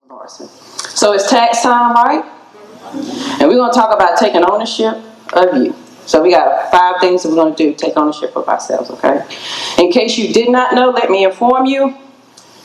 So it's tax time, right? And we're going to talk about taking ownership of you. So we got 5 things that we're going to do, take ownership of ourselves, okay? In case you did not know, let me inform you,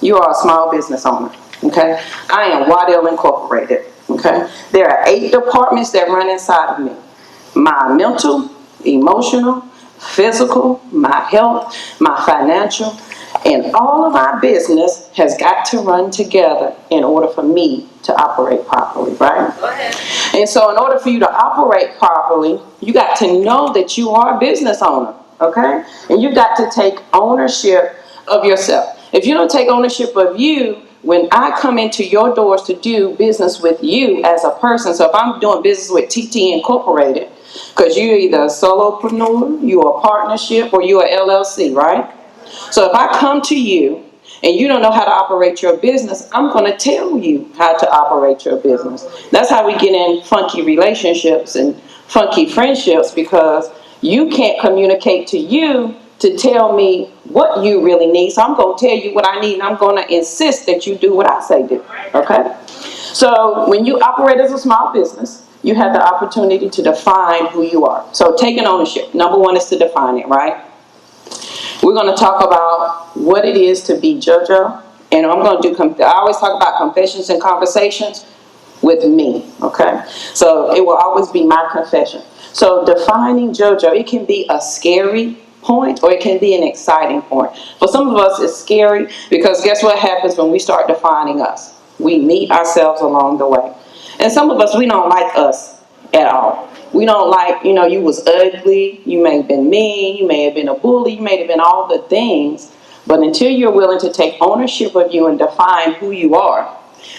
you are a small business owner, okay? I am Waddell Incorporated, okay? There are 8 departments that run inside of me. My mental, emotional, physical, my health, my financial, and all of our business has got to run together in order for me to operate properly, right? Go ahead. And so in order for you to operate properly, you got to know that you are a business owner, okay? And you've got to take ownership of yourself. If you don't take ownership of you, when I come into your doors to do business with you as a person, so if I'm doing business with TT Incorporated, because you're either a solopreneur, you're a partnership, or you're an LLC, right? So if I come to you and you don't know how to operate your business, I'm going to tell you how to operate your business. That's how we get in funky relationships and funky friendships, because you can't communicate to you to tell me what you really need. So I'm going to tell you what I need, and I'm going to insist that you do what I say do, okay? So when you operate as a small business, you have the opportunity to define who you are. So taking ownership, number 1 is to define it, right? We're going to talk about what it is to be JoJo. And I'm going to do, I always talk about confessions and conversations with me, okay? So it will always be my confession. So defining JoJo, it can be a scary point or it can be an exciting point. For some of us, it's scary because guess what happens when we start defining us? We meet ourselves along the way. And some of us, we don't like us at all. We don't like, you was ugly, you may have been mean, you may have been a bully, you may have been all the things, but until you're willing to take ownership of you and define who you are.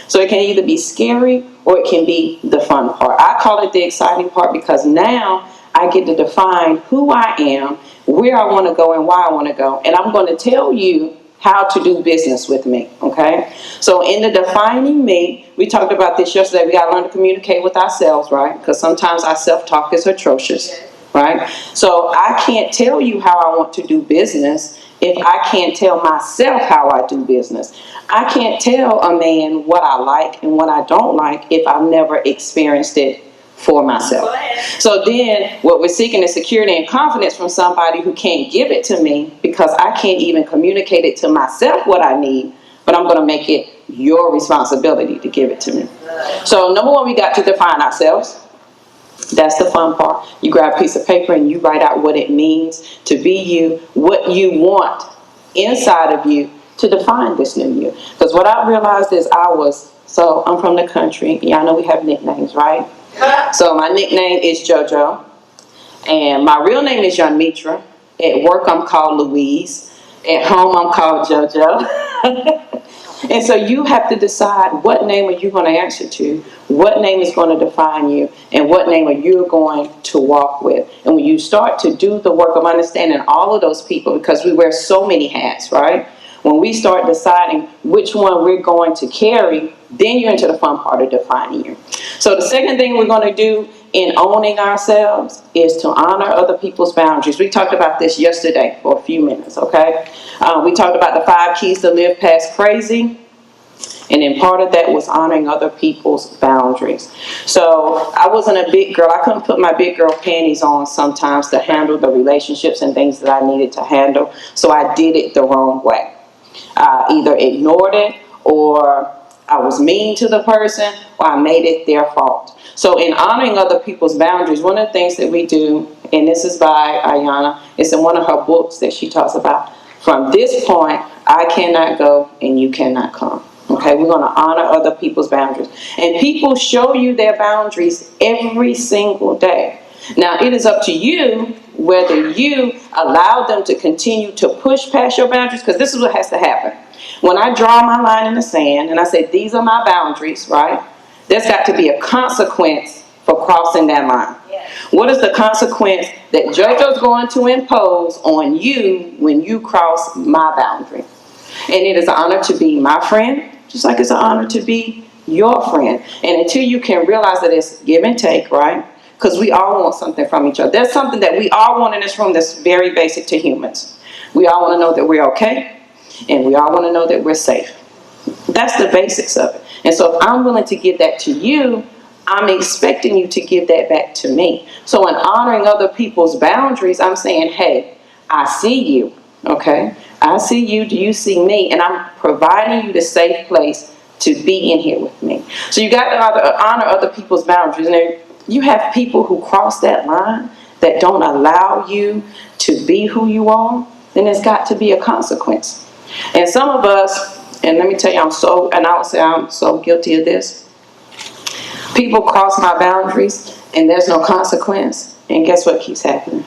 So it can either be scary or it can be the fun part. I call it the exciting part because now I get to define who I am, where I want to go and why I want to go. And I'm going to tell you how to do business with me, okay? So in the defining me, we talked about this yesterday, we got to learn to communicate with ourselves, right? Because sometimes our self-talk is atrocious, right? So I can't tell you how I want to do business if I can't tell myself how I do business. I can't tell a man what I like and what I don't like if I've never experienced it for myself. So then what we're seeking is security and confidence from somebody who can't give it to me because I can't even communicate it to myself what I need, but I'm going to make it your responsibility to give it to me. So number 1, we got to define ourselves. That's the fun part. You grab a piece of paper and you write out what it means to be you, what you want inside of you to define this new you. Because what I realized is I'm from the country. Y'all know we have nicknames, right? So my nickname is JoJo, and my real name is Anmetra. At work, I'm called Louise. At home, I'm called JoJo. And so you have to decide what name are you going to answer to, what name is going to define you, and what name are you going to walk with. And when you start to do the work of understanding all of those people, because we wear so many hats, right? When we start deciding which one we're going to carry, then you're into the fun part of defining you. So the second thing we're going to do in owning ourselves is to honor other people's boundaries. We talked about this yesterday for a few minutes, okay? We talked about the 5 keys to live past crazy. And then part of that was honoring other people's boundaries. So I wasn't a big girl. I couldn't put my big girl panties on sometimes to handle the relationships and things that I needed to handle. So I did it the wrong way. I either ignored it, or I was mean to the person, or I made it their fault. So in honoring other people's boundaries, one of the things that we do, and this is by Ayana, it's in one of her books that she talks about, from this point, I cannot go and you cannot come. Okay, we're going to honor other people's boundaries. And people show you their boundaries every single day. Now, it is up to you whether you allow them to continue to push past your boundaries, because this is what has to happen. When I draw my line in the sand and I say, these are my boundaries, right? There's got to be a consequence for crossing that line. Yeah. What is the consequence that JoJo's going to impose on you when you cross my boundary? And it is an honor to be my friend, just like it's an honor to be your friend. And until you can realize that it's give and take, right? Because we all want something from each other. There's something that we all want in this room that's very basic to humans. We all want to know that we're okay, and we all want to know that we're safe. That's the basics of it. And so if I'm willing to give that to you, I'm expecting you to give that back to me. So in honoring other people's boundaries, I'm saying, hey, I see you, okay? I see you, do you see me? And I'm providing you the safe place to be in here with me. So you got to honor other people's boundaries. And then you have people who cross that line that don't allow you to be who you are, then there's got to be a consequence. And some of us, and let me tell you, I would say I'm so guilty of this. People cross my boundaries and there's no consequence. And guess what keeps happening?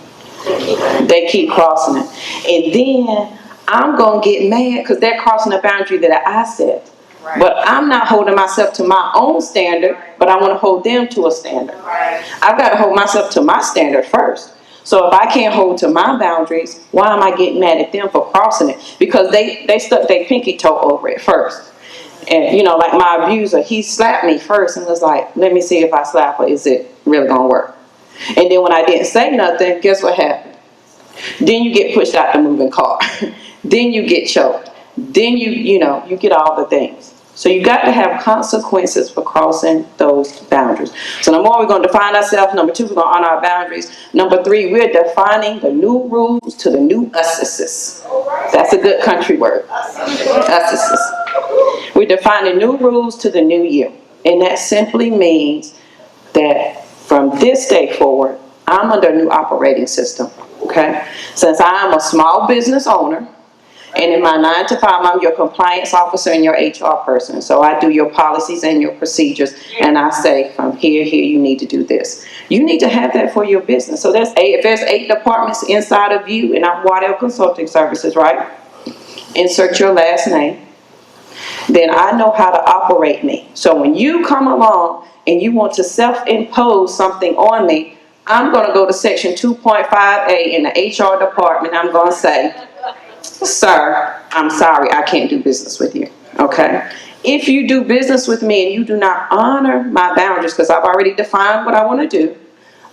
They keep crossing it. And then I'm going to get mad because they're crossing a boundary that I set. Right. But I'm not holding myself to my own standard, but I want to hold them to a standard. Right. I've got to hold myself to my standard first. So if I can't hold to my boundaries, why am I getting mad at them for crossing it? Because they stuck their pinky toe over it first. And, you know, like my abuser, he slapped me first and was like, let me see if I slap her, is it really going to work? And then when I didn't say nothing, guess what happened? Then you get pushed out the moving car. Then you get choked. Then you get all the things. So you got to have consequences for crossing those boundaries. So number 1, we're going to define ourselves. Number 2, we're going to honor our boundaries. Number 3, we're defining the new rules to the new us's. That's a good country word. Us's. We're defining new rules to the new you. And that simply means that from this day forward, I'm under a new operating system. Okay? Since I am a small business owner, and in my 9 to 5, I'm your compliance officer and your HR person. So I do your policies and your procedures. And I say, from here, you need to do this. You need to have that for your business. So if there's 8 departments inside of you, and I'm Waddell Consulting Services, right? Insert your last name. Then I know how to operate me. So when you come along and you want to self-impose something on me, I'm going to go to section 2.5A in the HR department. I'm going to say, sir, I'm sorry, I can't do business with you, okay? If you do business with me and you do not honor my boundaries, because I've already defined what I want to do,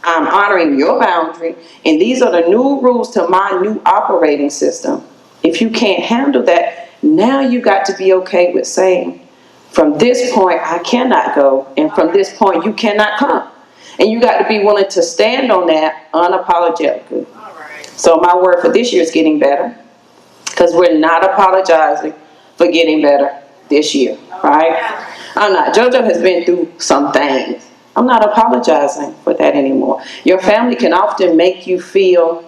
I'm honoring your boundary, and these are the new rules to my new operating system. If you can't handle that, now you got to be okay with saying, from this point, I cannot go, and from this point, you cannot come. And you got to be willing to stand on that unapologetically. All right. So my word for this year is getting better. Because we're not apologizing for getting better this year, right? I'm not. Jojo has been through some things. I'm not apologizing for that anymore. Your family can often make you feel,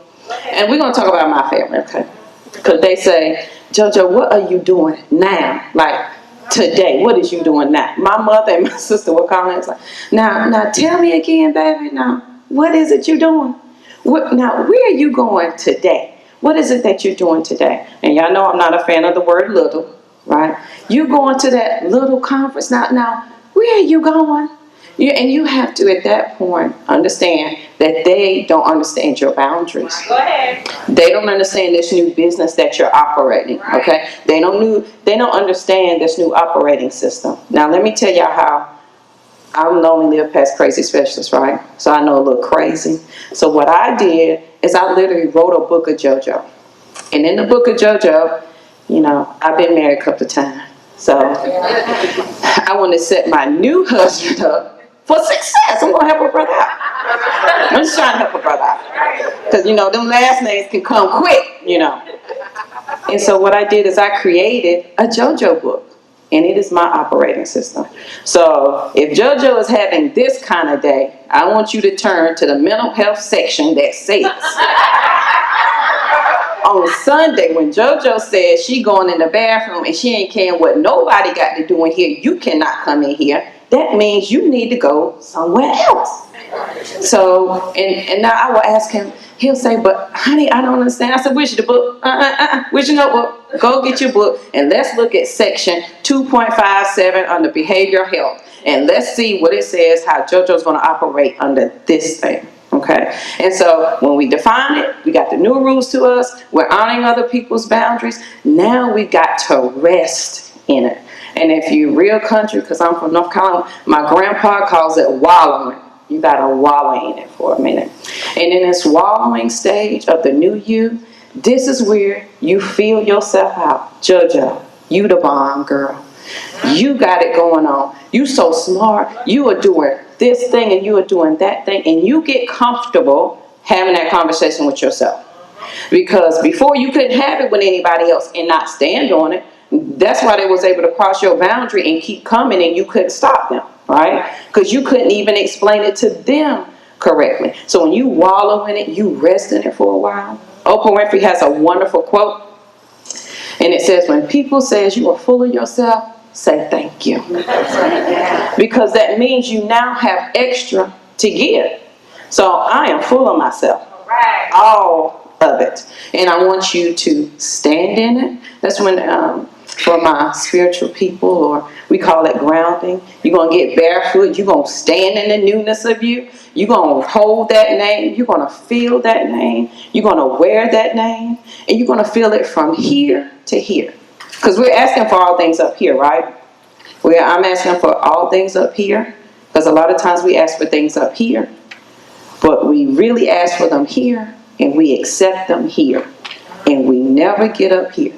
and we're going to talk about my family, okay? Because they say, Jojo, what are you doing now? Like, today, what is you doing now? My mother and my sister were calling and like, now tell me again, baby, now, what is it you're doing? Now, where are you going today? What is it that you're doing today? And y'all know I'm not a fan of the word little, right? You going to that little conference now, where are you going? And you have to, at that point, understand that they don't understand your boundaries. Go ahead. They don't understand this new business that you're operating, okay? They don't understand this new operating system. Now, let me tell y'all how I'm the only live past crazy specialist, right? So I know a little crazy. So what I did is I literally wrote a book of JoJo. And in the book of JoJo, you know, I've been married a couple of times. So I want to set my new husband up for success. I'm going to help a brother out. I'm just trying to help a brother out. Because, you know, them last names can come quick, you know. And so what I did is I created a JoJo book. And it is my operating system. So if JoJo is having this kind of day, I want you to turn to the mental health section that says, on Sunday, when JoJo says she going in the bathroom and she ain't caring what nobody got to do in here, you cannot come in here. That means you need to go somewhere else. So, and now I will ask him, he'll say, but honey, I don't understand. I said, where's your book? Where's your notebook? Go get your book and let's look at section 2.57 under behavioral health. And let's see what it says, how JoJo's going to operate under this thing. Okay? And so when we define it, we got the new rules to us. We're honoring other people's boundaries. Now we got to rest in it. And if you're real country, because I'm from North Carolina, my grandpa calls it wallowing. You got to wallow in it for a minute. And in this wallowing stage of the new you, this is where you feel yourself out. JoJo, you the bomb, girl. You got it going on. You so smart. You are doing this thing and you are doing that thing. And you get comfortable having that conversation with yourself. Because before you couldn't have it with anybody else and not stand on it. That's why they was able to cross your boundary and keep coming and you couldn't stop them, right? Because you couldn't even explain it to them correctly. So when you wallow in it, you rest in it for a while. Oprah Winfrey has a wonderful quote. And it says, when people says you are full of yourself, say thank you. Because that means you now have extra to give. So I am full of myself. All of it. And I want you to stand in it. That's when, for my spiritual people, or we call it grounding. You're going to get barefoot. You're going to stand in the newness of you. You're going to hold that name. You're going to feel that name. You're going to wear that name. And you're going to feel it from here to here. Because we're asking for all things up here, right? I'm asking for all things up here. Because a lot of times we ask for things up here. But we really ask for them here. And we accept them here. And we never get up here.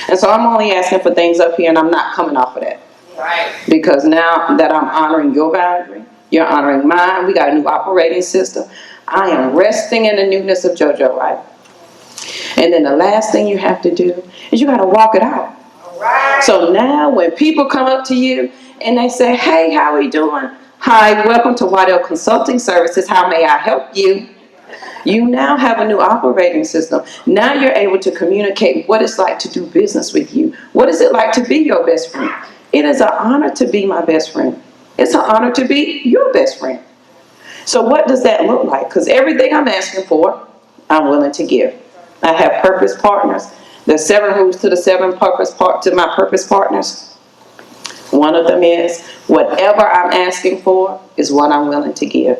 And so I'm only asking for things up here, and I'm not coming off of that. Right. Because now that I'm honoring your boundary, you're honoring mine, we got a new operating system. I am resting in the newness of JoJo, right? And then the last thing you have to do is you got to walk it out. Right. So now when people come up to you and they say, hey, how are you doing? Hi, welcome to Waddell Consulting Services. How may I help you? You now have a new operating system. Now you're able to communicate what it's like to do business with you. What is it like to be your best friend? It is an honor to be my best friend. It's an honor to be your best friend. So what does that look like? Because everything I'm asking for, I'm willing to give. I have purpose partners. There's 7 rules to the 7 to my purpose partners. One of them is whatever I'm asking for is what I'm willing to give.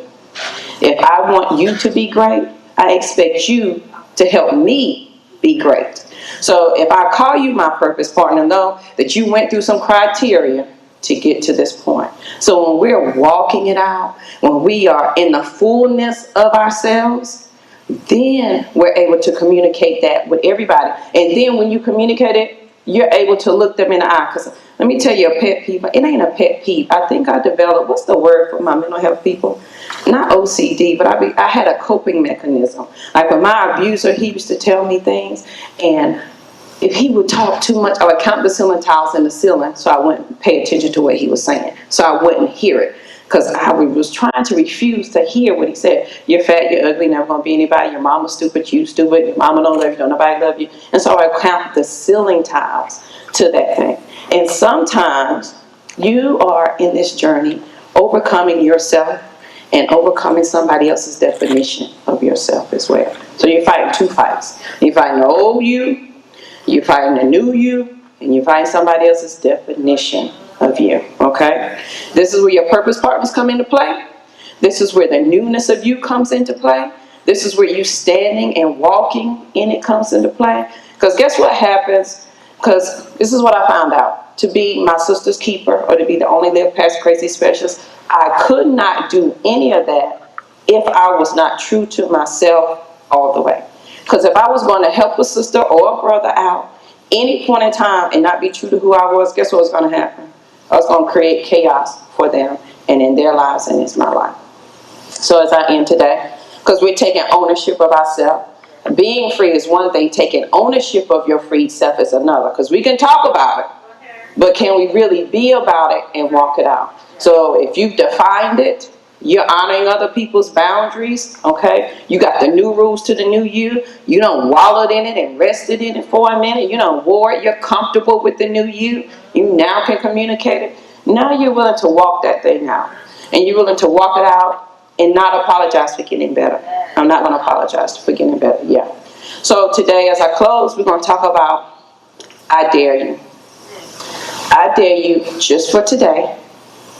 If I want you to be great, I expect you to help me be great. So if I call you my purpose partner, know that you went through some criteria to get to this point. So when we're walking it out, when we are in the fullness of ourselves, then we're able to communicate that with everybody. And then when you communicate it, you're able to look them in the eye. Because let me tell you a pet peeve. It ain't a pet peeve. I think I developed, what's the word for my mental health people? Not OCD, but I had a coping mechanism. Like when my abuser, he used to tell me things, and if he would talk too much, I would count the ceiling tiles in the ceiling so I wouldn't pay attention to what he was saying, so I wouldn't hear it. Because I was trying to refuse to hear what he said. You're fat, you're ugly, never going to be anybody. Your mama's stupid, you stupid. Your mama don't love you, don't nobody love you. And so I count the ceiling tiles to that thing. And sometimes you are in this journey overcoming yourself and overcoming somebody else's definition of yourself as well. So you're fighting 2 fights. You're fighting the old you, you're fighting the new you, and you're fighting somebody else's definition of you, okay? This is where your purpose partners come into play. This is where the newness of you comes into play. This is where you standing and walking in it comes into play. Because guess what happens? Because this is what I found out. To be my sister's keeper or to be the only live past crazy specialist, I could not do any of that if I was not true to myself all the way. Because if I was going to help a sister or a brother out any point in time and not be true to who I was, guess what was going to happen? I was going to create chaos for them and in their lives and it's my life. So as I end today, because we're taking ownership of ourselves. Being free is one thing. Taking ownership of your freed self is another. Because we can talk about it, but can we really be about it and walk it out? So if you've defined it, you're honoring other people's boundaries, okay? You got the new rules to the new you. You don't wallowed in it and rested in it for a minute. You don't wore it. You're comfortable with the new you. You now can communicate it. Now you're willing to walk that thing out. And you're willing to walk it out and not apologize for getting better. I'm not going to apologize for getting better, yeah. So today as I close, we're going to talk about I dare you. I dare you just for today,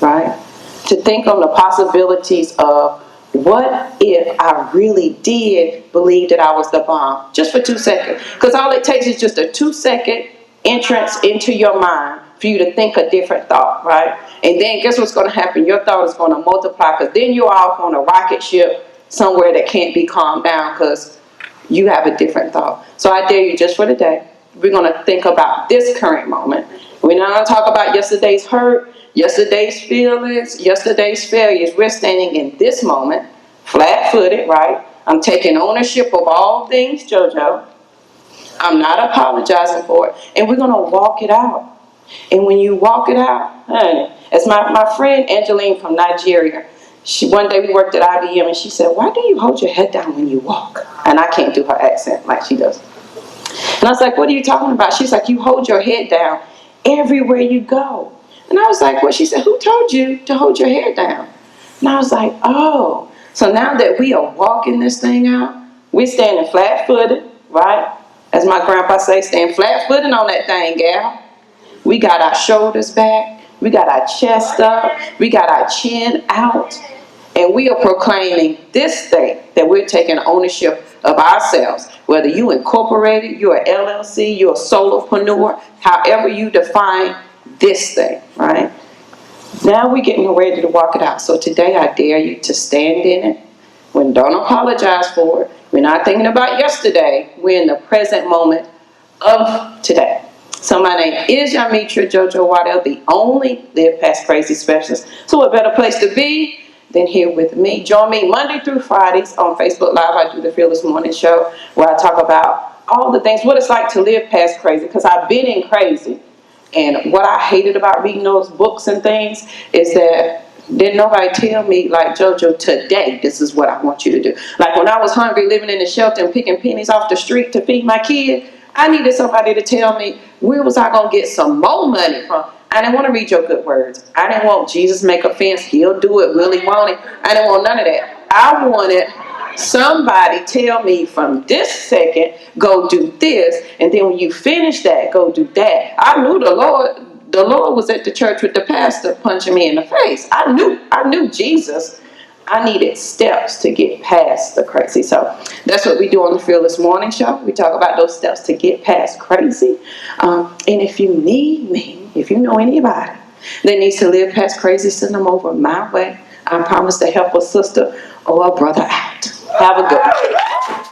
right? To think on the possibilities of what if I really did believe that I was the bomb, just for 2 seconds. Because all it takes is just a 2-second entrance into your mind for you to think a different thought, right? And then guess what's going to happen? Your thought is going to multiply because then you're off on a rocket ship somewhere that can't be calmed down because you have a different thought. So I dare you just for today. We're going to think about this current moment We're not going to talk about yesterday's hurt, yesterday's feelings, yesterday's failures. We're standing in this moment, flat-footed, right? I'm taking ownership of all things, Jojo. I'm not apologizing for it. And we're going to walk it out. And when you walk it out, honey, as my friend Angeline from Nigeria, one day we worked at IBM, and she said, why do you hold your head down when you walk? And I can't do her accent like she does. And I was like, what are you talking about? She's like, you hold your head down everywhere you go. And I was like, well, she said, who told you to hold your head down? And I was like, oh. So now that we are walking this thing out, we're standing flat-footed, right? As my grandpa say, stand flat-footed on that thing, gal. We got our shoulders back. We got our chest up. We got our chin out. And we are proclaiming this thing, that we're taking ownership of ourselves. Whether you incorporated, you're an LLC, you're a solopreneur, however you define this thing, right? Now we're getting ready to walk it out. So today I dare you to stand in it. Don't apologize for it. We're not thinking about yesterday. We're in the present moment of today. So my name is Jojo Waddell, the only Live Past Crazy specialist. So what better place to be than here with me? Join me Monday through Fridays on Facebook Live. I do the Fearless Morning Show where I talk about all the things, what it's like to live past crazy, because I've been in crazy. And what I hated about reading those books and things is that didn't nobody tell me, like, Jojo, today, this is what I want you to do. Like when I was hungry, living in the shelter and picking pennies off the street to feed my kid, I needed somebody to tell me, where was I going to get some more money from? I didn't want to read your good words. I didn't want Jesus make a fence. He'll do it. Will he, won't he? I didn't want none of that. I wanted somebody tell me from this second, go do this. And then when you finish that, go do that. I knew the Lord was at the church with the pastor punching me in the face. I knew Jesus. I needed steps to get past the crazy. So that's what we do on the Fearless Morning Show. We talk about those steps to get past crazy. And if you need me, if you know anybody that needs to live past crazy, send them over my way. I promise to help a sister or a brother out. Have a good one.